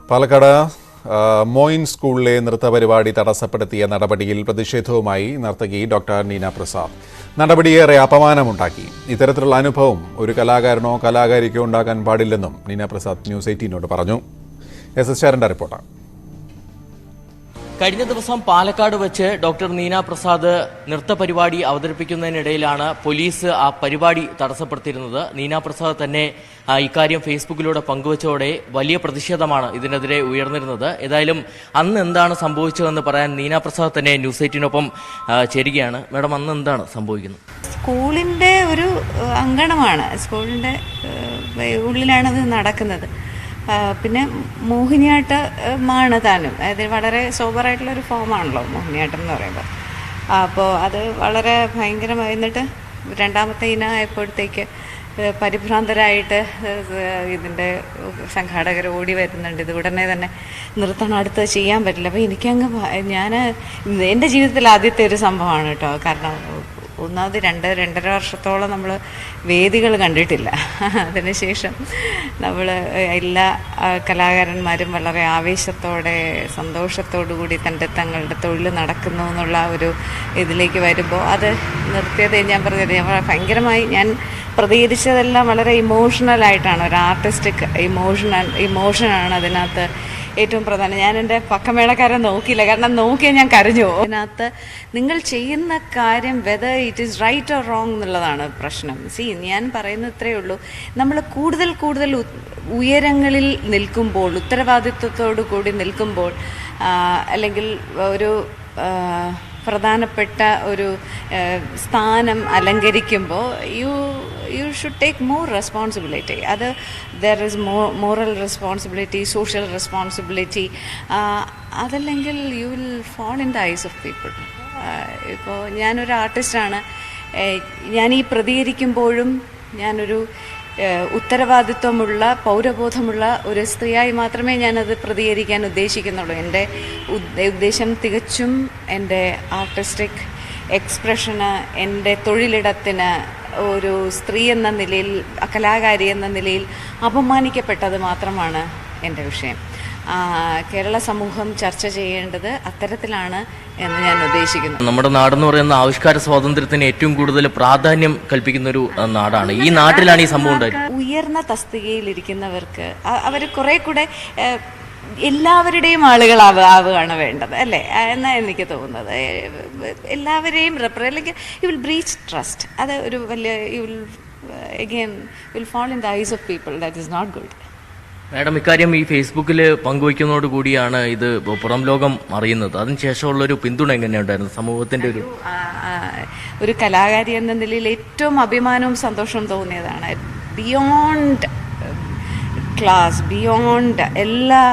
പാലക്കാട് മോയിൻ സ്കൂളിലെ നൃത്തപരിപാടി തടസ്സപ്പെടുത്തിയ നടപടിയിൽ പ്രതിഷേധവുമായി നർത്തകി ഡോക്ടർ നീന പ്രസാദ്. നടപടിയേറെ അപമാനമുണ്ടാക്കി. ഇത്തരത്തിലുള്ള അനുഭവം ഒരു കലാകാരനോ കലാകാരിക്കോ ഉണ്ടാകാൻ പാടില്ലെന്നും നീന പ്രസാദ് ന്യൂസ് 18 പറഞ്ഞു. SS ശരന്റെ റിപ്പോർട്ട്. കഴിഞ്ഞ ദിവസം പാലക്കാട് വെച്ച് ഡോക്ടർ നീന പ്രസാദ് നൃത്ത പരിപാടി അവതരിപ്പിക്കുന്നതിനിടയിലാണ് പോലീസ് ആ പരിപാടി തടസ്സപ്പെടുത്തിയിരുന്നത്. നീന പ്രസാദ് തന്നെ ഇക്കാര്യം ഫേസ്ബുക്കിലൂടെ പങ്കുവച്ചതോടെ വലിയ പ്രതിഷേധമാണ് ഇതിനെതിരെ ഉയർന്നിരുന്നത്. ഏതായാലും അന്ന് എന്താണ് സംഭവിച്ചതെന്ന് പറയാൻ നീന പ്രസാദ് തന്നെ ന്യൂസ് 18 ചേരുകയാണ്. മാഡം, അന്ന് എന്താണ് സംഭവിക്കുന്നത്? സ്കൂളിൻ്റെ ഒരു അങ്കണമാണ്, സ്കൂളിൻ്റെ ഉള്ളിലാണത് നടക്കുന്നത്. പിന്നെ മോഹിനിയാട്ടമാണ് താനും. അതായത് വളരെ സോബറായിട്ടുള്ളൊരു ഫോമാണല്ലോ മോഹിനിയാട്ടം എന്ന് പറയുമ്പോൾ. അപ്പോൾ അത് വളരെ ഭയങ്കരമായി. എന്നിട്ട് രണ്ടാമത്തെ ഇനം ആയപ്പോഴത്തേക്ക് പരിഭ്രാന്തരായിട്ട് ഇതിൻ്റെ സംഘാടകർ ഓടി വരുന്നുണ്ട്. ഇത് ഉടനെ തന്നെ നിർത്തണം, അടുത്തത് ചെയ്യാൻ പറ്റില്ല. അപ്പോൾ എനിക്കങ്ങ് എൻ്റെ ജീവിതത്തിൽ ആദ്യത്തെ ഒരു സംഭവമാണ് കേട്ടോ. കാരണം ഒന്നാമത് 2-2.5 വർഷത്തോളം നമ്മൾ വേദികൾ കണ്ടിട്ടില്ല. അതിനുശേഷം നമ്മൾ എല്ലാ കലാകാരന്മാരും വളരെ ആവേശത്തോടെ സന്തോഷത്തോടു കൂടി തങ്ങളുടെ തൊഴിൽ നടക്കുന്നു എന്നുള്ള ഒരു ഇതിലേക്ക് വരുമ്പോൾ അത് നിർത്തിയത് ഞാൻ ഭയങ്കരമായി ഞാൻ പ്രതികരിച്ചതെല്ലാം വളരെ ഇമോഷണലായിട്ടാണ്. ഒരു ആർട്ടിസ്റ്റിക് ഇമോഷനാണ് അതിനകത്ത് ഏറ്റവും പ്രധാനം. ഞാൻ എൻ്റെ പക്കമേളക്കാരെ നോക്കിയില്ല, കാരണം നോക്കിയാൽ ഞാൻ കരഞ്ഞു. അതിനകത്ത് നിങ്ങൾ ചെയ്യുന്ന കാര്യം whether it is right or wrong എന്നുള്ളതാണ് പ്രശ്നം. ഞാൻ പറയുന്നത് ഇത്രയേ ഉള്ളൂ. നമ്മൾ കൂടുതൽ ഉയരങ്ങളിൽ നിൽക്കുമ്പോൾ, ഉത്തരവാദിത്വത്തോടു കൂടി നിൽക്കുമ്പോൾ, അല്ലെങ്കിൽ ഒരു പ്രധാനപ്പെട്ട ഒരു സ്ഥാനം അലങ്കരിക്കുമ്പോൾ you should take more responsibility. അത് there is moral responsibility, social responsibility. അതല്ലെങ്കിൽ you will fall in the eyes of people. ഇപ്പോൾ ഞാനൊരു ആർട്ടിസ്റ്റാണ്. ഞാൻ ഈ പ്രതികരിക്കുമ്പോഴും ഞാനൊരു ഉത്തരവാദിത്വമുള്ള പൗരബോധമുള്ള ഒരു സ്ത്രീയായി മാത്രമേ ഞാനത് പ്രതികരിക്കാൻ ഉദ്ദേശിക്കുന്നുള്ളൂ. എൻ്റെ ഉദ്ദേശം തികച്ചും എൻ്റെ ആർട്ടിസ്റ്റിക് എക്സ്പ്രഷന്, എൻ്റെ തൊഴിലിടത്തിന് ഒരു സ്ത്രീ എന്ന നിലയിൽ, കലാകാരി എന്ന നിലയിൽ അപമാനിക്കപ്പെട്ടത് മാത്രമാണ് എൻ്റെ വിഷയം. കേരള സമൂഹം ചർച്ച ചെയ്യേണ്ടത് അത്തരത്തിലാണ് എന്ന് ഞാൻ ഉദ്ദേശിക്കുന്നു. നമ്മുടെ നാടെന്ന് പറയുന്ന ആവിഷ്കാര സ്വാതന്ത്ര്യത്തിന് ഏറ്റവും കൂടുതൽ പ്രാധാന്യം കൽപ്പിക്കുന്ന ഒരു നാടാണ്. ഈ നാട്ടിലാണ് ഈ സംഭവം ഉണ്ടായത്. ഉയർന്ന തസ്തികയിലിരിക്കുന്നവർക്ക് അവർ കുറെ കൂടെ എല്ലാവരുടെയും ആളുകളാവുകയാണ് വേണ്ടത്, അല്ലേ എന്നാണ് എനിക്ക് തോന്നുന്നത്. എല്ലാവരെയും അല്ലെങ്കിൽ യു വിൽ ബ്രീച്ച് ട്രസ്റ്റ്. അത് ഒരു വലിയ you will fall in the eyes of people. That is not good. Madam, ഇക്കാര്യം ഈ ഫേസ്ബുക്കിൽ പങ്കുവയ്ക്കുന്നതോടു കൂടിയാണ് ഇത് പുറം ലോകം അറിയുന്നത്. അതിനുശേഷമുള്ളൊരു പിന്തുണ എങ്ങനെയുണ്ടായിരുന്നു സമൂഹത്തിൻ്റെ? ഒരു കലാകാരി എന്ന നിലയിൽ ഏറ്റവും അഭിമാനവും സന്തോഷവും തോന്നിയതാണ്. ബിയോണ്ട് ക്ലാസ്, ബിയോണ്ട് എല്ലാ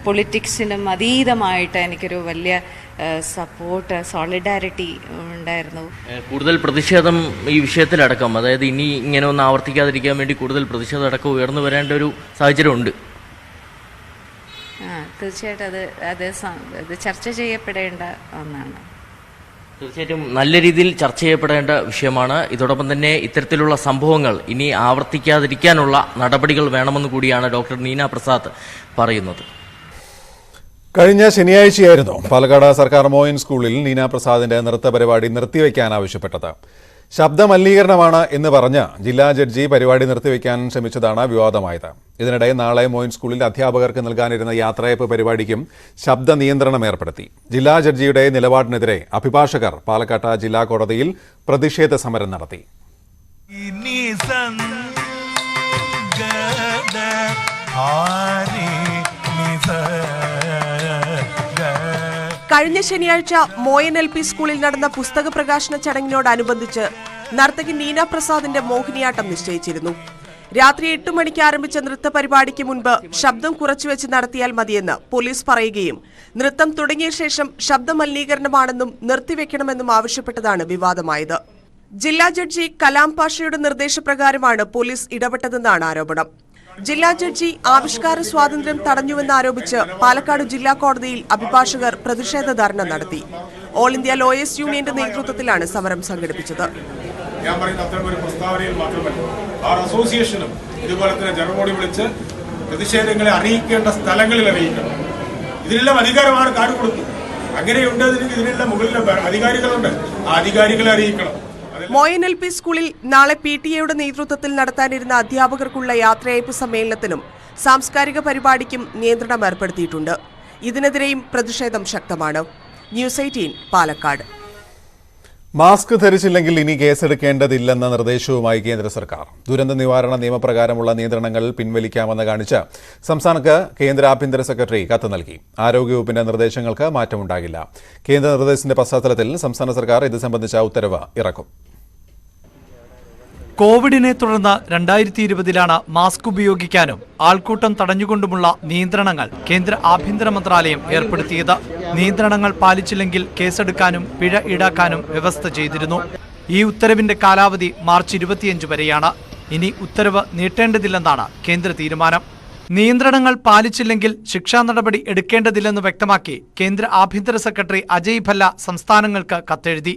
പൊളിറ്റിക്സിനും അതീതമായിട്ട് എനിക്കൊരു വലിയ സപ്പോർട്ട്, സോളിഡാരിറ്റി ഉണ്ടായിരുന്നു. കൂടുതൽ പ്രതിഷേധം ഈ വിഷയത്തിലടക്കം, അതായത് ഇനി ഇങ്ങനെ ഒന്നും ആവർത്തിക്കാതിരിക്കാൻ വേണ്ടി കൂടുതൽ പ്രതിഷേധം അടക്കം ഉയർന്നു വരേണ്ട ഒരു സാഹചര്യമുണ്ട്. തീർച്ചയായിട്ടും അത് ചർച്ച ചെയ്യപ്പെടേണ്ട ഒന്നാണ്. തീർച്ചയായിട്ടും നല്ല രീതിയിൽ ചർച്ച ചെയ്യപ്പെടേണ്ട വിഷയമാണ്. ഇതോടൊപ്പം തന്നെ ഇത്തരത്തിലുള്ള സംഭവങ്ങൾ ഇനി ആവർത്തിക്കാതിരിക്കാനുള്ള നടപടികൾ വേണമെന്ന് കൂടിയാണ് ഡോക്ടർ നീന പ്രസാദ് പറയുന്നത്. കഴിഞ്ഞ ശനിയാഴ്ചയായിരുന്നു പാലക്കാട് സർക്കാർ മോയിൻ സ്കൂളിൽ നീന പ്രസാദിന്റെ നൃത്ത പരിപാടി നിർത്തിവെക്കാൻ ആവശ്യപ്പെട്ടത്. ശബ്ദമലിനീകരണമാണ് എന്ന് പറഞ്ഞ് ജില്ലാ ജഡ്ജി പരിപാടി നിർത്തിവെക്കാൻ ശ്രമിച്ചതാണ് വിവാദമായത്. ഇതിനിടെ നാളെ മോയിൻ സ്കൂളിൽ അധ്യാപകർക്ക് നൽകാനിരുന്ന യാത്രയയപ്പ് പരിപാടിക്കും ശബ്ദ നിയന്ത്രണം ഏർപ്പെടുത്തി. ജില്ലാ ജഡ്ജിയുടെ നിലപാടിനെതിരെ അഭിഭാഷകർ പാലക്കാട് ജില്ലാ കോടതിയിൽ പ്രതിഷേധ സമരം നടത്തി. കഴിഞ്ഞ ശനിയാഴ്ച മോയൻ LP സ്കൂളിൽ നടന്ന പുസ്തക പ്രകാശന ചടങ്ങിനോടനുബന്ധിച്ച് നർത്തകി നീന പ്രസാദിന്റെ മോഹിനിയാട്ടം നിശ്ചയിച്ചിരുന്നു. രാത്രി 8 മണിക്ക് ആരംഭിച്ച നൃത്ത പരിപാടിക്ക് മുൻപ് ശബ്ദം കുറച്ചുവെച്ച് നടത്തിയാൽ മതിയെന്ന് പോലീസ് പറയുകയും നൃത്തം തുടങ്ങിയ ശേഷം ശബ്ദമലിനീകരണമാണെന്നും നിർത്തിവെക്കണമെന്നും ആവശ്യപ്പെട്ടതാണ് വിവാദമായത്. ജില്ലാ ജഡ്ജി കലാം പാഷയുടെ നിർദ്ദേശപ്രകാരമാണ് പോലീസ് ഇടപെട്ടതെന്നാണ് ആരോപണം. ജില്ലാ ജഡ്ജി ആവിഷ്കാര സ്വാതന്ത്ര്യം തടഞ്ഞുവെന്നാരോപിച്ച് പാലക്കാട് ജില്ലാ കോടതിയിൽ അഭിഭാഷകർ പ്രതിഷേധ ധർണ നടത്തി. ഓൾ ഇന്ത്യ ലോയേഴ്സ് യൂണിയന്റെ നേതൃത്വത്തിലാണ് സമരം സംഘടിപ്പിച്ചത്. ഞാൻ പറയുന്ന അത്തരം ഒരു പ്രസ്താവനയിൽ മാത്രമല്ല, ആ അസോസിയേഷനും ഇതുപോലെ തന്നെ ജനറൽ ബോഡി വിളിച്ച് പ്രതിഷേധങ്ങളെ അറിയിക്കേണ്ട സ്ഥലങ്ങളിൽ അറിയിക്കണം. ഇതിനെല്ലാം അധികാരമാണ് കാർഡ് കൊടുത്തു. അങ്ങനെയുണ്ടെങ്കിൽ ഇതിനെല്ലാം മുകളിലെ അധികാരികളുണ്ട്, ആ അധികാരികളെ അറിയിക്കണം. മോയൻ LP സ്കൂളിൽ നാളെ PTA നേതൃത്വത്തിൽ നടത്താനിരുന്ന അധ്യാപകർക്കുള്ള യാത്രയയപ്പ് സമ്മേളനത്തിനും സാംസ്കാരിക പരിപാടിക്കും നിയന്ത്രണം ഏർപ്പെടുത്തിയിട്ടുണ്ട്. ഇതിനെതിരെയും പ്രതിഷേധം ശക്തമാണ്. ന്യൂസ് 18 പാലക്കാട്. മാസ്ക് ധരിച്ചില്ലെങ്കിൽ ഇനി കേസെടുക്കേണ്ടതില്ലെന്ന നിർദ്ദേശവുമായി കേന്ദ്ര സർക്കാർ. ദുരന്ത നിവാരണ നിയമപ്രകാരമുള്ള നിയന്ത്രണങ്ങൾ പിൻവലിക്കാമെന്ന് കാണിച്ച് സംസ്ഥാനത്ത് കേന്ദ്ര ആഭ്യന്തര സെക്രട്ടറി കത്ത് നൽകി. ആരോഗ്യവകുപ്പിന്റെ നിർദ്ദേശങ്ങൾക്ക് മാറ്റമുണ്ടാകില്ല. കേന്ദ്ര നിർദ്ദേശത്തിന്റെ പശ്ചാത്തലത്തിൽ സംസ്ഥാന സർക്കാർ ഇത് സംബന്ധിച്ച ഉത്തരവ് ഇറക്കും. കോവിഡിനെ തുടർന്ന് 2020 മാസ്ക് ഉപയോഗിക്കാനും ആൾക്കൂട്ടം തടഞ്ഞുകൊണ്ടുമുള്ള നിയന്ത്രണങ്ങൾ കേന്ദ്ര ആഭ്യന്തര മന്ത്രാലയം ഏർപ്പെടുത്തിയത്. നിയന്ത്രണങ്ങൾ പാലിച്ചില്ലെങ്കിൽ കേസെടുക്കാനും പിഴ ഈടാക്കാനും വ്യവസ്ഥ ചെയ്തിരുന്നു. ഈ ഉത്തരവിന്റെ കാലാവധി മാർച്ച് 25 വരെയാണ്. ഇനി ഉത്തരവ് നീട്ടേണ്ടതില്ലെന്നാണ് കേന്ദ്ര തീരുമാനം. നിയന്ത്രണങ്ങൾ പാലിച്ചില്ലെങ്കിൽ ശിക്ഷാ നടപടി എടുക്കേണ്ടതില്ലെന്ന് വ്യക്തമാക്കി കേന്ദ്ര ആഭ്യന്തര സെക്രട്ടറി അജയ് ഭല്ല സംസ്ഥാനങ്ങൾക്ക് കത്തെഴുതി.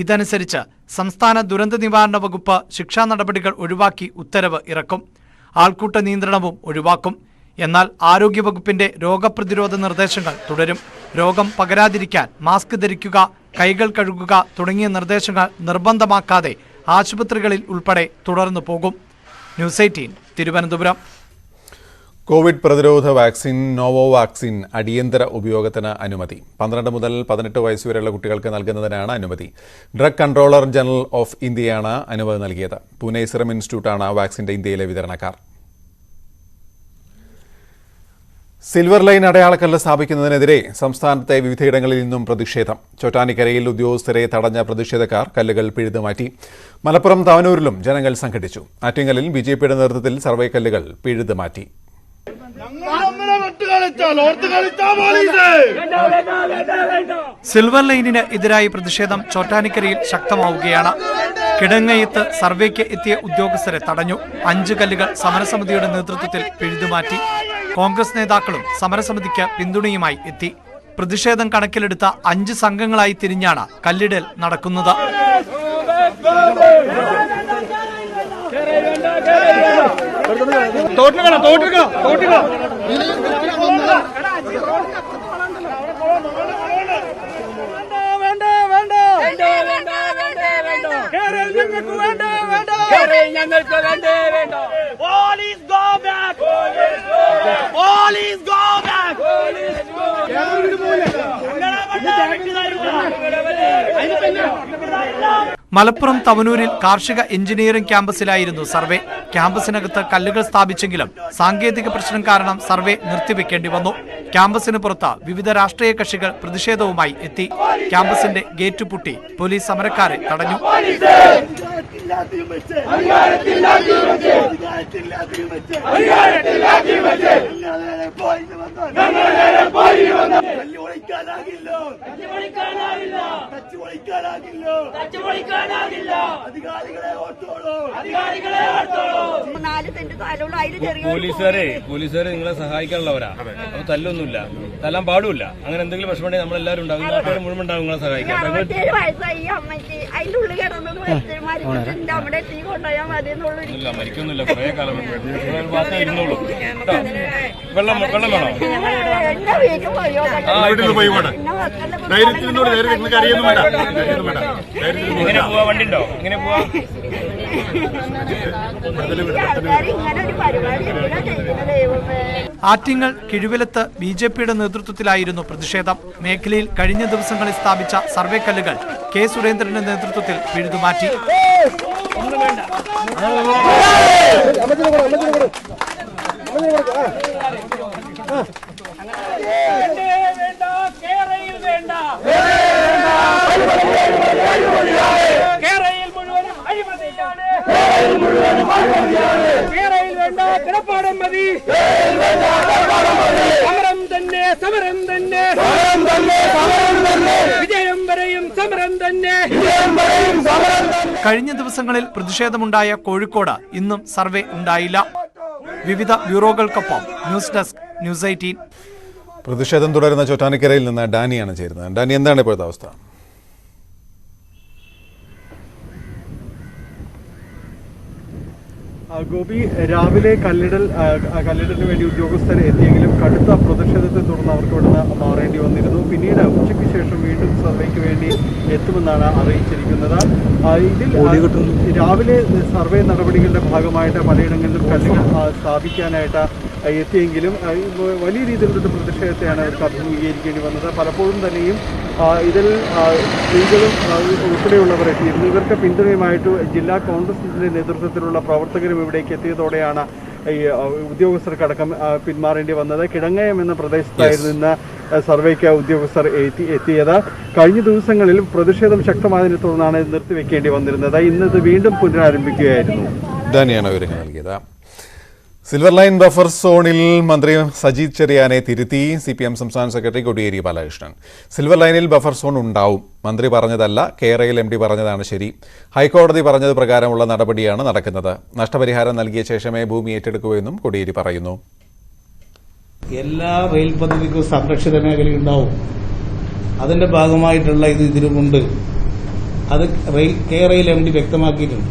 ഇതനുസരിച്ച് സംസ്ഥാന ദുരന്ത നിവാരണ വകുപ്പ് ശിക്ഷാ നടപടികൾ ഒഴിവാക്കി ഉത്തരവ് ഇറക്കും. ആൾക്കൂട്ട നിയന്ത്രണവും ഒഴിവാക്കും. എന്നാൽ ആരോഗ്യവകുപ്പിന്റെ രോഗപ്രതിരോധ നിർദ്ദേശങ്ങൾ തുടരും. രോഗം പകരാതിരിക്കാൻ മാസ്ക് ധരിക്കുക, കൈകൾ കഴുകുക തുടങ്ങിയ നിർദ്ദേശങ്ങൾ നിർബന്ധമാക്കാതെ ആശുപത്രികളിൽ ഉൾപ്പെടെ തുടർന്നു പോകും. ന്യൂസ് 18 തിരുവനന്തപുരം. കോവിഡ് പ്രതിരോധ വാക്സിൻ നോവോവാക്സിൻ അടിയന്തര ഉപയോഗത്തിന് അനുമതി. 12 മുതൽ 18 വയസ്സുവരെയുള്ള കുട്ടികൾക്ക് നൽകുന്നതിനാണ് അനുമതി. ഡ്രഗ് കൺട്രോളർ ജനറൽ ഓഫ് ഇന്ത്യയാണ് അനുമതി നൽകിയത്. പൂനെ സിറം ഇൻസ്റ്റിറ്റ്യൂട്ടാണ് വാക്സിന്റെ ഇന്ത്യയിലെ വിതരണക്കാർ. സിൽവർ ലൈൻ അടയാളക്കല്ല് സ്ഥാപിക്കുന്നതിനെതിരെ സംസ്ഥാനത്തെ വിവിധയിടങ്ങളിൽ നിന്നും പ്രതിഷേധം. ചോറ്റാനിക്കരയിൽ ഉദ്യോഗസ്ഥരെ തടഞ്ഞ പ്രതിഷേധക്കാർ കല്ലുകൾ പിഴുതുമാറ്റി. മലപ്പുറം താനൂരിലും ജനങ്ങൾ സംഘടിച്ചു. ആറ്റിങ്ങലിൽ BJPയുടെ നേതൃത്വത്തിൽ സർവേ കല്ലുകൾ പിഴുതുമാറ്റി. സിൽവർ ലൈനിന് എതിരായ പ്രതിഷേധം ചോറ്റാനിക്കരയിൽ ശക്തമാവുകയാണ്. കിടങ്ങയത്ത് സർവേക്ക് എത്തിയ ഉദ്യോഗസ്ഥരെ തടഞ്ഞു. 5 കല്ലുകൾ സമരസമിതിയുടെ നേതൃത്വത്തിൽ പിഴുതുമാറ്റി. കോൺഗ്രസ് നേതാക്കളും സമരസമിതിക്ക് പിന്തുണയുമായി എത്തി. പ്രതിഷേധം കണക്കിലെടുത്ത 5 സംഘങ്ങളായി തിരിഞ്ഞാണ് കല്ലിടൽ നടക്കുന്നത്. മലപ്പുറം തവനൂരിൽ കാർഷിക എഞ്ചിനീയറിംഗ് ക്യാമ്പസിലായിരുന്നു സർവേ. ക്യാമ്പസിനകത്ത് കല്ലുകൾ സ്ഥാപിച്ചെങ്കിലും സാങ്കേതിക പ്രശ്നം കാരണം സർവേ നിർത്തിവെക്കേണ്ടി വന്നു. ക്യാമ്പസിന് പുറത്ത് വിവിധ രാഷ്ട്രീയ കക്ഷികൾ പ്രതിഷേധവുമായി എത്തി. ക്യാമ്പസിന്റെ ഗേറ്റ് പൂട്ടി പോലീസ് സമരക്കാരെ തടഞ്ഞു. പോലീസുകാരെ നിങ്ങളെ സഹായിക്കാനുള്ളവരാ. അപ്പൊ തല്ലൊന്നുമില്ല, തല്ലാൻ പാടില്ല. അങ്ങനെ എന്തെങ്കിലും പ്രശ്നമുണ്ടെങ്കിൽ നമ്മളെല്ലാവരും ഉണ്ടാവും. നാട്ടുകാർ മുഴുവൻ ഉണ്ടാവും നിങ്ങളെ സഹായിക്കാൻ. മരിക്കൊന്നുമില്ല, കുറെ കാലം ഇരുന്നോളൂ. വെള്ളം വേണോ? എങ്ങനെ പോവാ? വണ്ടി ഉണ്ടോ? എങ്ങനെ പോവാ? ആറ്റിങ്ങൽ കിഴുവിലത്ത് BJPയുടെ നേതൃത്വത്തിലായിരുന്നു പ്രതിഷേധം. മേഖലയിൽ കഴിഞ്ഞ ദിവസങ്ങളിൽ സ്ഥാപിച്ച സർവേ കല്ലുകൾ K. സുരേന്ദ്രന്റെ നേതൃത്വത്തിൽ പിഴുതുമാറ്റി. കഴിഞ്ഞ ദിവസങ്ങളിൽ പ്രതിഷേധമുണ്ടായ കോഴിക്കോട് ഇന്നും സർവേ ഉണ്ടായില്ല. വിവിധ ബ്യൂറോകൾക്കൊപ്പം ന്യൂസ് ഡെസ്ക് ന്യൂസ് 18. പ്രതിഷേധം തുടരുന്ന ചോറ്റാനിക്കരയിൽ നിന്ന് ഡാനിയാണ് ചേരുന്നത്. ഡാനി, എന്താണ് ഇപ്പോഴത്തെ അവസ്ഥ? ഗോപി, രാവിലെ കല്ലിടലിന് വേണ്ടി ഉദ്യോഗസ്ഥർ എത്തിയെങ്കിലും കടുത്ത പ്രതിഷേധത്തെ തുടർന്ന് അവർക്ക് ഇവിടുന്ന് മാറേണ്ടി വന്നിരുന്നു. പിന്നീട് ഉച്ചയ്ക്ക് ശേഷം വീണ്ടും സർവേക്ക് വേണ്ടി എത്തുമെന്നാണ് അറിയിച്ചിരിക്കുന്നത്. ഇതിൽ രാവിലെ സർവേ നടപടികളുടെ ഭാഗമായിട്ട് പലയിടങ്ങളിലും കല്ലുകൾ സ്ഥാപിക്കാനായിട്ട് എത്തിയെങ്കിലും വലിയ രീതിയിലുള്ള പ്രതിഷേധത്തെയാണ് അവർക്ക് അഭിമുഖീകരിക്കേണ്ടി വന്നത്. പലപ്പോഴും തന്നെയും ഇതിൽ സ്ത്രീകളും ഉൾപ്പെടെയുള്ളവർ എത്തിയിരുന്നു. ഇവർക്ക് പിന്തുണയുമായിട്ട് ജില്ലാ കോൺഗ്രസിന്റെ നേതൃത്വത്തിലുള്ള പ്രവർത്തകരും ഇവിടേക്ക് എത്തിയതോടെയാണ് ഈ ഉദ്യോഗസ്ഥർക്കടക്കം പിന്മാറേണ്ടി വന്നത്. കിടങ്ങയം എന്ന പ്രദേശത്തായിരുന്നു ഇന്ന് സർവേക്ക് ഉദ്യോഗസ്ഥർ എത്തിയത്. കഴിഞ്ഞ ദിവസങ്ങളിൽ പ്രതിഷേധം ശക്തമായതിനെ തുടർന്നാണ് നിർത്തിവെക്കേണ്ടി വന്നിരുന്നത്. ഇന്നത് വീണ്ടും പുനരാരംഭിക്കുകയായിരുന്നു. ഇതാണ് വിവരങ്ങൾ നൽകിയത്. സിൽവർ ലൈൻ ബഫർ സോണിൽ മന്ത്രി സജീദ് ചെറിയാനെ തിരുത്തി CPM സംസ്ഥാന സെക്രട്ടറി കോടിയേരി ബാലകൃഷ്ണൻ. സിൽവർ ലൈനിൽ ബഫർ സോൺ ഉണ്ടാവും, മന്ത്രി പറഞ്ഞതല്ല, KRAയിൽ MD പറഞ്ഞതാണ് ശരി. ഹൈക്കോടതി പറഞ്ഞത് പ്രകാരമുള്ള നടപടിയാണ് നടക്കുന്നത്. നഷ്ടപരിഹാരം നൽകിയ ശേഷമേ ഭൂമി ഏറ്റെടുക്കൂ കോടിയേരി പറയുന്നു. എല്ലാ റെയിൽ പദ്ധതിക്കും സംരക്ഷിത മേഖലയുണ്ടാവും. അതിന്റെ ഭാഗമായിട്ടുള്ള ഇതിലുമുണ്ട്. അത് KRAയിൽ MD വ്യക്തമാക്കിയിട്ടുണ്ട്.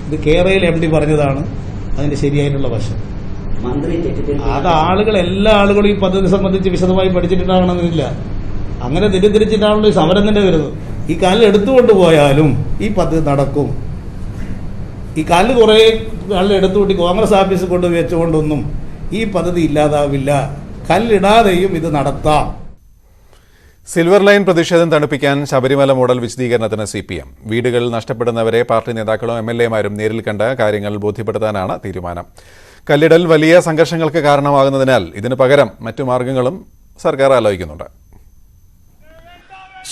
ഇത് KRAയിൽ MD പറഞ്ഞതാണ് അതിന്റെ ശരിയായിട്ടുള്ള വശം. അത് എല്ലാ ആളുകളും ഈ പദ്ധതി സംബന്ധിച്ച് വിശദമായി പഠിച്ചിട്ടുണ്ടാകണമെന്നില്ല. അങ്ങനെ തിരിച്ചിട്ടാണല്ലോ ഈ സമരം തന്നെ വരുന്നത്. ഈ കല്ല് എടുത്തുകൊണ്ടുപോയാലും ഈ പദ്ധതി നടക്കും. ഈ കല്ല് കുറെ കല്ല് എടുത്തുകൂട്ടി കോൺഗ്രസ് ഓഫീസിൽ കൊണ്ട് വെച്ചുകൊണ്ടൊന്നും ഈ പദ്ധതി ഇല്ലാതാവില്ല. കല്ലിടാതെയും ഇത് നടത്താം. സിൽവർ ലൈൻ പ്രതിഷേധം തണുപ്പിക്കാൻ ശബരിമല മോഡൽ വിശദീകരണത്തിന് CPM. വീടുകൾ നഷ്ടപ്പെടുന്നവരെ പാർട്ടി നേതാക്കളും MLAമാരും നേരിൽ കണ്ട് കാര്യങ്ങൾ ബോധ്യപ്പെടുത്താനാണ് തീരുമാനം. കല്ലിടൽ വലിയ സംഘർഷങ്ങൾക്ക് കാരണമാകുന്നതിനാൽ ഇതിനു പകരം മറ്റു മാർഗങ്ങളും സർക്കാർ ആലോചിക്കുന്നുണ്ട്.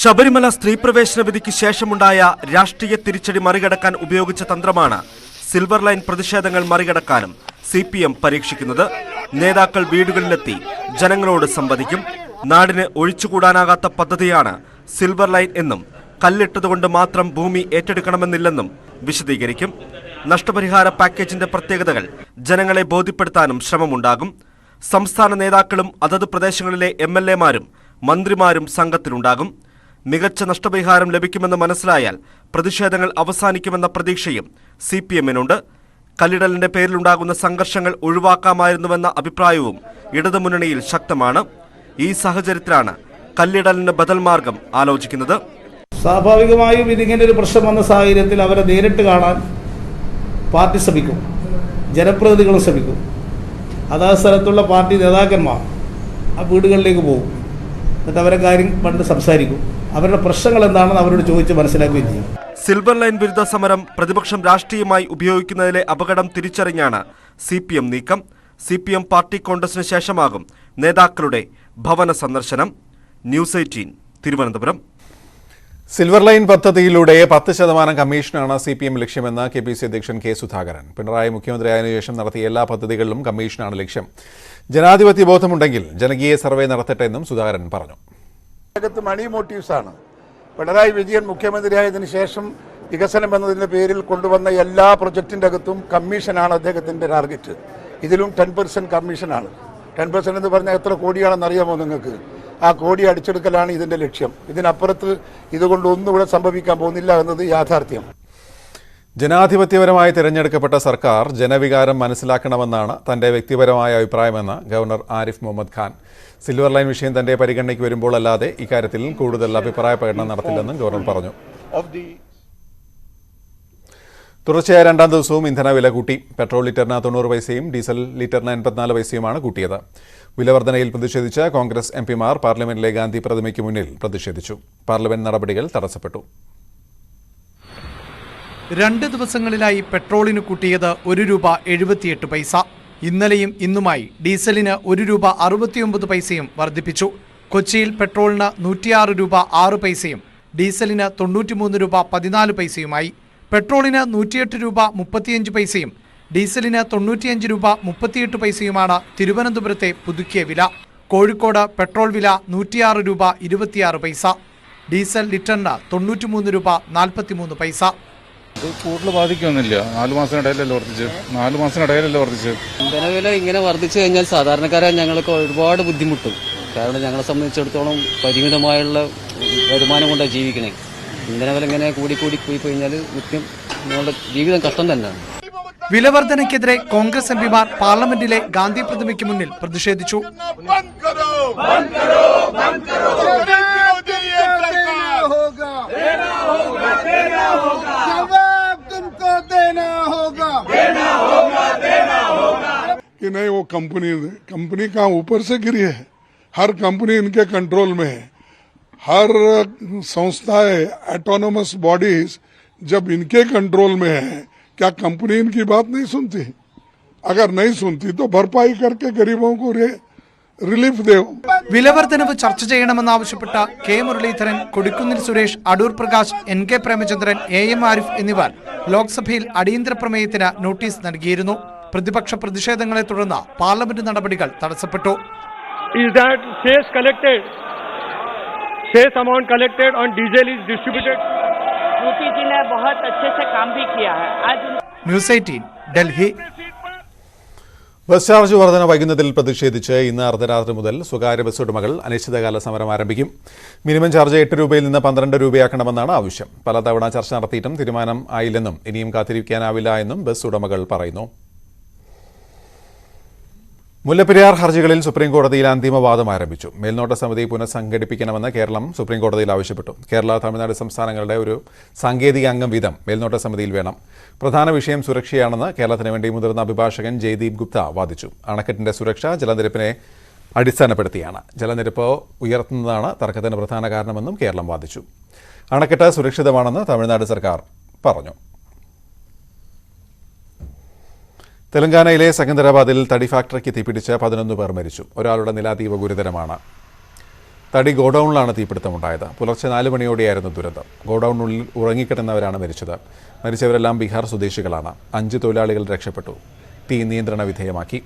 ശബരിമല സ്ത്രീ പ്രവേശന വിധിക്ക് ശേഷമുണ്ടായ രാഷ്ട്രീയ തിരിച്ചടി മറികടക്കാൻ ഉപയോഗിച്ച തന്ത്രമാണ് സിൽവർ ലൈൻ പ്രതിഷേധങ്ങൾ മറികടക്കാനും CPM പരീക്ഷിക്കുന്നത്. നേതാക്കൾ വീടുകളിലെത്തി ജനങ്ങളോട് സംവദിക്കും. നാടിന് ഒഴിച്ചുകൂടാനാകാത്ത പദ്ധതിയാണ് സിൽവർ ലൈൻ എന്നും കല്ലിട്ടതുകൊണ്ട് മാത്രം ഭൂമി ഏറ്റെടുക്കണമെന്നില്ലെന്നും വിശദീകരിക്കും. നഷ്ടപരിഹാര പാക്കേജിന്റെ പ്രത്യേകതകൾ ജനങ്ങളെ ബോധ്യപ്പെടുത്താനും ശ്രമമുണ്ടാകും. സംസ്ഥാന നേതാക്കളും അതത് പ്രദേശങ്ങളിലെ MLAമാരും മന്ത്രിമാരും സംഘത്തിലുണ്ടാകും. മികച്ച നഷ്ടപരിഹാരം ലഭിക്കുമെന്ന് മനസ്സിലായാൽ പ്രതിഷേധങ്ങൾ അവസാനിക്കുമെന്ന പ്രതീക്ഷയും CPMനുണ്ട്. കല്ലിടലിന്റെ പേരിലുണ്ടാകുന്ന സംഘർഷങ്ങൾ ഒഴിവാക്കാമായിരുന്നുവെന്ന അഭിപ്രായവും ഇടതുമുന്നണിയിൽ ശക്തമാണ്. ഈ സാഹചര്യത്തിലാണ് കല്ലിടലിന് ബദൽ മാർഗം ആലോചിക്കുന്നത്. സ്വാഭാവികമായും ഇതിങ്ങനെ ഒരു പ്രശ്നം വന്ന സാഹചര്യത്തിൽ അവരെ നേരിട്ട് കാണാൻ പാർട്ടി ശ്രമിക്കും, ജനപ്രതിനിധികളും ശ്രമിക്കും. അതാത് സ്ഥലത്തുള്ള പാർട്ടി നേതാക്കന്മാർ ആ വീടുകളിലേക്ക് പോകും. എന്നിട്ട് അവരെ കാര്യം കണ്ട് സംസാരിക്കും. അവരുടെ പ്രശ്നങ്ങൾ എന്താണെന്ന് അവരോട് ചോദിച്ച് മനസ്സിലാക്കുകയും ചെയ്യും. സിൽവർ ലൈൻ വിരുദ്ധ സമരം പ്രതിപക്ഷം രാഷ്ട്രീയമായി ഉപയോഗിക്കുന്നതിലെ അപകടം തിരിച്ചറിഞ്ഞാണ് CPM നീക്കം. CPM പാർട്ടി കോൺഗ്രസിന് ശേഷമാകും നേതാക്കളുടെ ഭവന സന്ദർശനം. ന്യൂസ് 18 തിരുവനന്തപുരം. സിൽവർ ലൈൻ പദ്ധതിയിലൂടെ 10% കമ്മീഷനാണ് CPM ലക്ഷ്യമെന്ന് KPC അധ്യക്ഷൻ K. സുധാകരൻ. പിണറായി മുഖ്യമന്ത്രിയായതിനു ശേഷം നടത്തിയ എല്ലാ പദ്ധതികളിലും കമ്മീഷനാണ് ലക്ഷ്യം. ജനാധിപത്യ ബോധമുണ്ടെങ്കിൽ ജനകീയ സർവേ നടത്തട്ടെ എന്നും സുധാകരൻ പറഞ്ഞു. മണി മോട്ടീവ്സ് ആണ്. പിണറായി വിജയൻ മുഖ്യമന്ത്രിയായതിനു ശേഷം വികസനം എന്നതിൻ്റെ പേരിൽ കൊണ്ടുവന്ന എല്ലാ പ്രൊജക്റ്റിൻ്റെ അകത്തും കമ്മീഷനാണ് അദ്ദേഹത്തിൻ്റെ ടാർഗറ്റ്. ഇതിലും 10% കമ്മീഷനാണ്. 10% എന്ന് പറഞ്ഞാൽ എത്ര കോടിയാണെന്ന് അറിയാമോ നിങ്ങൾക്ക്? ആ കോടി അടിച്ചെടുക്കലാണ് ഇതിൻ്റെ ലക്ഷ്യം. ഇതിനപ്പുറത്ത് ഇതുകൊണ്ടൊന്നും ഇവിടെ സംഭവിക്കാൻ പോകുന്നില്ല എന്നത് യാഥാർത്ഥ്യം. ജനാധിപത്യപരമായി തിരഞ്ഞെടുക്കപ്പെട്ട സർക്കാർ ജനവികാരം മനസ്സിലാക്കണമെന്നാണ് തന്റെ വ്യക്തിപരമായ അഭിപ്രായമെന്ന് governor Arif Mohammad Khan. Silver line വിഷയം തന്റെ പരിഗണനയ്ക്ക് വരുമ്പോൾ അല്ലാതെ ഇക്കാര്യത്തിൽ കൂടുതൽ അഭിപ്രായ പ്രകടനം നടത്തില്ലെന്നും ഗവർണർ പറഞ്ഞു. തുടർച്ചയായ രണ്ടാം ദിവസവും ഇന്ധന വില കൂട്ടി. പെട്രോൾ ലിറ്ററിന് 90 പൈസയും ഡീസൽ ലിറ്ററിന് 84 പൈസയുമാണ് കൂട്ടിയത്. വിലവർധനയിൽ പ്രതിഷേധിച്ച് കോൺഗ്രസ് MPമാർ പാർലമെന്റിലെ ഗാന്ധി പ്രതിമയ്ക്ക് മുന്നിൽ പ്രതിഷേധിച്ചു. പാർലമെന്റ് നടപടികൾ തടസ്സപ്പെട്ടു. 2 ദിവസങ്ങളിലായി പെട്രോളിന് കൂട്ടിയത് ₹1.78. ഇന്നലെയും ഇന്നുമായി ഡീസലിന് ₹1.69 പൈസയും വർദ്ധിപ്പിച്ചു. കൊച്ചിയിൽ പെട്രോളിന് ₹106.06 ഡീസലിന് ₹93.14 പെട്രോളിന് ₹108.35 ഡീസലിന് ₹95.38 തിരുവനന്തപുരത്തെ പുതുക്കിയ വില. കോഴിക്കോട് പെട്രോൾ വില ₹106.26. ഡീസൽ ലിറ്ററിന് ₹93.43. ഇത് കൂടുതൽ ബാധിക്കൊന്നുമില്ല. 4 മാസത്തിനിടയിലല്ലോ വർദ്ധിച്ച്. ഇന്ധനവില ഇങ്ങനെ വർദ്ധിച്ചു കഴിഞ്ഞാൽ സാധാരണക്കാരായ ഞങ്ങൾക്ക് ഒരുപാട് ബുദ്ധിമുട്ടും. കാരണം ഞങ്ങളെ സംബന്ധിച്ചിടത്തോളം പരിമിതമായുള്ള വരുമാനം കൊണ്ടാണ് ജീവിക്കണേ. ഇന്ധനവില ഇങ്ങനെ കൂടി പോയി കഴിഞ്ഞാൽ നിത്യം ഞങ്ങളുടെ ജീവിതം കഷ്ടം തന്നെയാണ്. വിലവർധനയ്ക്കെതിരെ കോൺഗ്രസ് എംപിമാർ പാർലമെന്റിലെ ഗാന്ധി പ്രതിമയ്ക്ക് മുന്നിൽ പ്രതിഷേധിച്ചു. कि नहीं वो कंपनी कहाँ ऊपर से गिरी है, हर कंपनी इनके कंट्रोल में है, हर संस्थाएं ऑटोनोमस बॉडीज जब इनके कंट्रोल में है, क्या कंपनी इनकी बात नहीं सुनती? अगर नहीं सुनती तो भरपाई करके गरीबों को റിലീഫ് ദേവും. വിലവർധനവ് ചർച്ച ചെയ്യണമെന്നാവശ്യപ്പെട്ട K Muraleedharan, Kodikunnil Suresh, Adoor Prakash, N K Premachandran, M Arif എന്നിവർ ലോക്സഭയിൽ അടിയന്തര പ്രമേയത്തിന് നോട്ടീസ് നൽകിയിരുന്നു. പ്രതിപക്ഷ പ്രതിഷേധങ്ങളെ തുടർന്ന് പാർലമെന്റ് നടപടികൾ തടസ്സപ്പെട്ടു. ന്യൂസ് 18 ഡൽഹി. ബസ് ചാർജ് വർധന വൈകുന്നതിൽ പ്രതിഷേധിച്ച് ഇന്ന് അർദ്ധരാത്രി മുതൽ സ്വകാര്യ ബസ് ഉടമകൾ അനിശ്ചിതകാല സമരം ആരംഭിക്കും. മിനിമം ചാർജ് 8 രൂപയിൽ നിന്ന് 12 രൂപയാക്കണമെന്നാണ് ആവശ്യം. പലതവണ ചർച്ച നടത്തിയിട്ടും തീരുമാനം ആയില്ലെന്നും ഇനിയും കാത്തിരിക്കാനാവില്ല എന്നും ബസ് ഉടമകൾ പറയുന്നു. മുല്ലപ്പെരിയാർ ഹർജികളിൽ സുപ്രീംകോടതിയിൽ അന്തിമവാദം ആരംഭിച്ചു. മേൽനോട്ട സമിതി പുനഃസംഘടിപ്പിക്കണമെന്ന് കേരളം സുപ്രീംകോടതിയിൽ ആവശ്യപ്പെട്ടു. കേരള, തമിഴ്നാട് സംസ്ഥാനങ്ങളുടെ ഒരു സാങ്കേതിക അംഗം വീതം മേൽനോട്ട സമിതിയിൽ വേണം. പ്രധാന വിഷയം സുരക്ഷയാണെന്ന് കേരളത്തിന് വേണ്ടി മുതിർന്ന അഭിഭാഷകൻ ജയ്ദീപ് ഗുപ്ത വാദിച്ചു. അണക്കെട്ടിന്റെ സുരക്ഷ ജലനിരപ്പിനെ അടിസ്ഥാനപ്പെടുത്തിയാണ്. ജലനിരപ്പ് ഉയർത്തുന്നതാണ് തർക്കത്തിന് പ്രധാന കാരണമെന്നും കേരളം വാദിച്ചു. അണക്കെട്ട് സുരക്ഷിതമാണെന്ന് തമിഴ്നാട് സർക്കാർ പറഞ്ഞു. തെലങ്കാനയിലെ സെക്കന്ദരാബാദിൽ തടി ഫാക്ടറിക്ക് തീപിടിച്ച് 11 പേർ മരിച്ചു. ഒരാളുടെ നില അതീവ ഗുരുതരമാണ്. തടി ഗോഡൌണിലാണ് തീപിടുത്തമുണ്ടായത്. പുലർച്ചെ 4 മണിയോടെയായിരുന്നു ദുരന്തം. ഗോഡൌണിനുള്ളിൽ ഉറങ്ങിക്കിടന്നവരാണ് മരിച്ചത്. മരിച്ചവരെല്ലാം ബീഹാർ സ്വദേശികളാണ്. 5 തൊഴിലാളികൾ രക്ഷപ്പെട്ടു. തീ നിയന്ത്രണ വിധേയമാക്കി.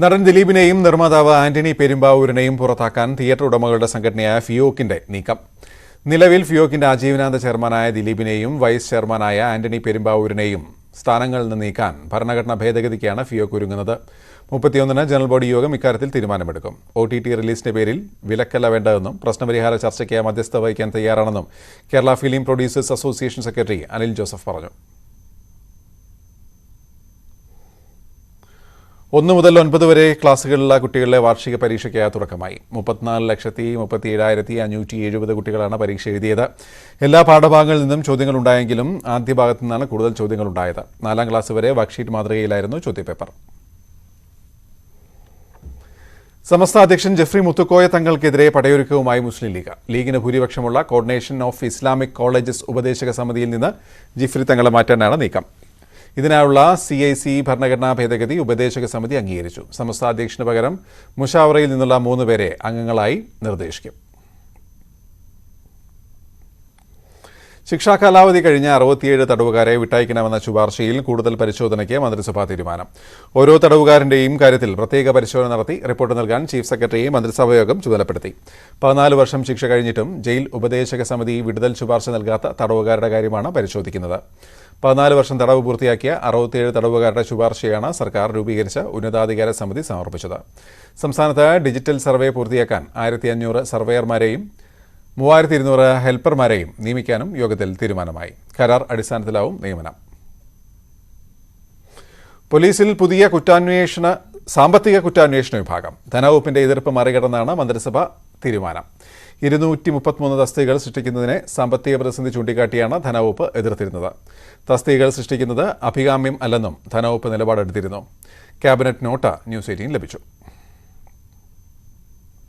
നടൻ ദിലീപിനെയും നിർമ്മാതാവ് ആന്റണി പെരുമ്പാവൂരിനെയും പുറത്താക്കാൻ തിയേറ്റർ ഉടമകളുടെ സംഘടനയായ ഫിയോക്കിന്റെ നീക്കം. നിലവിൽ ഫിയോക്കിന്റെ ആജീവനാന്ത ചെയർമാനായ ദിലീപിനെയും വൈസ് ചെയർമാനായ ആന്റണി പെരുമ്പാവൂരിനെയും സ്ഥാനങ്ങളിൽ നിന്ന് നീക്കാൻ ഭരണഘടനാ ഭേദഗതിക്കാണ് ഫിയോക്ക് ഒരുങ്ങുന്നത്. 31-ന് ജനറൽ ബോഡി യോഗം ഇക്കാര്യത്തിൽ തീരുമാനമെടുക്കും. OTT റിലീസിന്റെ പേരിൽ വിലക്കല്ല വേണ്ടതെന്നും പ്രശ്നപരിഹാര ചർച്ചയ്ക്ക് മധ്യസ്ഥ വഹിക്കാൻ തയ്യാറാണെന്നും Kerala film producers association secretary Anil Joseph പറഞ്ഞു. 1 മുതൽ 9 വരെ ക്ലാസുകളിലുള്ള കുട്ടികളുടെ വാർഷിക പരീക്ഷയ്ക്ക് തുടക്കമായി. 34,37,570 കുട്ടികളാണ് പരീക്ഷ എഴുതിയത്. എല്ലാ പാഠഭാഗങ്ങളിൽ നിന്നും ചോദ്യങ്ങളുണ്ടായെങ്കിലും ആദ്യ ഭാഗത്തു നിന്നാണ് കൂടുതൽ ചോദ്യങ്ങളുണ്ടായത്. 4ാം ക്ലാസ് വരെ വർക്ക്ഷീറ്റ് മാതൃകയിലായിരുന്നു ചോദ്യപേപ്പർ. സമസ്ത അധ്യക്ഷൻ ജെഫ്രി മുത്തുക്കോയ തങ്ങൾക്കെതിരെ പടയൊരുക്കവുമായി മുസ്ലിം ലീഗ്. ലീഗിന് ഭൂരിപക്ഷമുള്ള കോർഡിനേഷൻ ഓഫ് ഇസ്ലാമിക് കോളേജസ് ഉപദേശക സമിതിയിൽ നിന്ന് ജിഫ്രി തങ്ങളെ മാറ്റാനാണ് നീക്കം. ഇതിനായുള്ള CIC ഭരണഘടനാ ഭേദഗതി ഉപദേശക സമിതി അംഗീകരിച്ചു. സമസ്ത അധ്യക്ഷന് പകരം മുഷാവറയിൽ നിന്നുള്ള 3 പേരെ അംഗങ്ങളായി നിർദ്ദേശിക്കും. ശിക്ഷാ കാലാവധി കഴിഞ്ഞ 67 തടവുകാരെ വിട്ടയക്കണമെന്ന ശുപാർശയിൽ കൂടുതൽ പരിശോധനയ്ക്ക് മന്ത്രിസഭാ തീരുമാനം. ഓരോ തടവുകാരന്റെയും കാര്യത്തിൽ പ്രത്യേക പരിശോധന നടത്തി റിപ്പോർട്ട് നൽകാൻ ചീഫ് സെക്രട്ടറിയെ മന്ത്രിസഭാ യോഗം ചുമതലപ്പെടുത്തി. 14 വർഷം ശിക്ഷ കഴിഞ്ഞിട്ടും ജയിൽ ഉപദേശക സമിതി വിടുതൽ ശുപാർശ നൽകാത്ത തടവുകാരുടെ കാര്യമാണ് പരിശോധിക്കുന്നത്. 14 വർഷം തടവ് പൂർത്തിയാക്കിയ 67 തടവുകാരുടെ ശുപാർശയാണ് സർക്കാർ രൂപീകരിച്ച ഉന്നതാധികാര സമിതി സമർപ്പിച്ചത്. സംസ്ഥാനത്ത് ഡിജിറ്റൽ സർവേ പൂർത്തിയാക്കാൻ 1500 സർവേയർമാരെയും 3200 ഹെൽപ്പർമാരെയും നിയമിക്കാനും യോഗത്തിൽ തീരുമാനമായി. കരാർ അടിസ്ഥാനത്തിലാവും നിയമനം. പോലീസിൽ പുതിയ സാമ്പത്തിക കുറ്റാന്വേഷണ വിഭാഗം. ധനവകുപ്പിന്റെ എതിർപ്പ് മറികടന്നാണ് മന്ത്രിസഭ തീരുമാനം. 233 തസ്തികകൾ സൃഷ്ടിക്കുന്നതിനെ സാമ്പത്തിക പ്രതിസന്ധി ചൂണ്ടിക്കാട്ടിയാണ് ധനവകുപ്പ് എതിർത്തിരുന്നത്. തസ്തികകൾ സൃഷ്ടിക്കുന്നത് അഭികാമ്യം അല്ലെന്നും ധനവകുപ്പ് നിലപാടെടുത്തിരുന്നു. ക്യാബിനറ്റ് നോട്ട് ന്യൂസ് 18 ലഭിച്ചു.